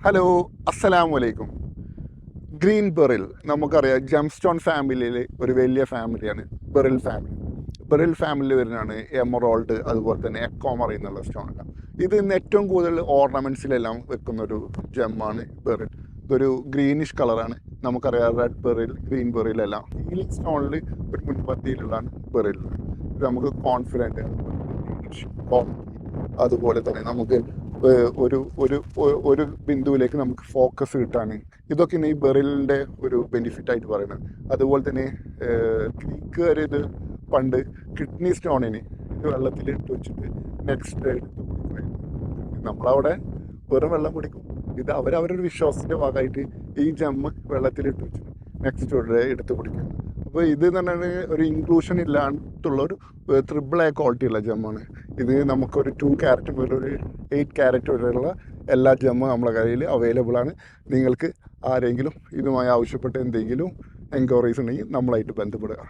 Hello, അസ്സലാമു അലൈക്കും. Green beryl നമുക്കറിയാം, ജംസ്റ്റോൺ ഫാമിലിയിൽ ഒരു വലിയ ഫാമിലിയാണ് ബെറിൽ ഫാമിലി. ബെറിൽ ഫാമിലി വരുന്നതാണ് എമറോൾഡ്, അതുപോലെ തന്നെ എക്കോമറി എന്നുള്ള സ്റ്റോണെല്ലാം. ഇത് ഇന്ന് ഏറ്റവും കൂടുതൽ ഓർണമെൻറ്റ്സിലെല്ലാം വെക്കുന്നൊരു ജെമ്മാണ് ബെറിൽ. ഇതൊരു ഗ്രീനിഷ് കളറാണ്. നമുക്കറിയാം റെഡ് ബെറിൽ, ഗ്രീൻ ബെറിലെല്ലാം ഹീലിംഗ് സ്റ്റോണിൽ ഒരു മുൻപന്തിയിലുള്ളതാണ് ബെറിൽ. ഇത് നമുക്ക് കോൺഫിഡൻറ്റ്, അതുപോലെ തന്നെ നമുക്ക് ഒരു ഒരു ഒരു ബിന്ദുവിലേക്ക് നമുക്ക് ഫോക്കസ് കിട്ടാൻ, ഇതൊക്കെയാണ് ഈ ബെറിലിൻ്റെ ഒരു ബെനിഫിറ്റായിട്ട് പറയുന്നത്. അതുപോലെ തന്നെ ഗ്രീക്കുകാർ ഇത് പണ്ട് കിഡ്നി സ്റ്റോണിന് ഇത് വെള്ളത്തിൽ ഇട്ട് വെച്ചിട്ട് നെക്സ്റ്റ് എടുത്ത് കുടിക്കുമായിരുന്നു. നമ്മളവിടെ വെറും വെള്ളം കുടിക്കും. ഇത് അവരവരുടെ വിശ്വാസത്തിൻ്റെ ഭാഗമായിട്ട് ഈ ജമ്മ് വെള്ളത്തിലിട്ട് വെച്ചിട്ട് നെക്സ്റ്റ് എടുത്ത് കുടിക്കും. അപ്പോൾ ഇത് എന്ന് പറഞ്ഞാൽ ഒരു ഇൻക്ലൂഷൻ ഇല്ലാണ്ടുള്ള ഒരു ട്രിപ്പിൾ എ ക്വാളിറ്റി ഉള്ള ജമ്മാണ് ഇത്. നമുക്കൊരു 2 ക്യാരറ്റ് മുതൽ ഒരു 8 ക്യാരറ്റ് വരെയുള്ള എല്ലാ ജമ്മും നമ്മളെ കയ്യിൽ അവൈലബിൾ ആണ്. നിങ്ങൾക്ക് ആരെങ്കിലും ഇതുമായി ആവശ്യപ്പെട്ട് എന്തെങ്കിലും എൻക്വയറീസ് ഉണ്ടെങ്കിൽ നമ്മളായിട്ട് ബന്ധപ്പെടുക.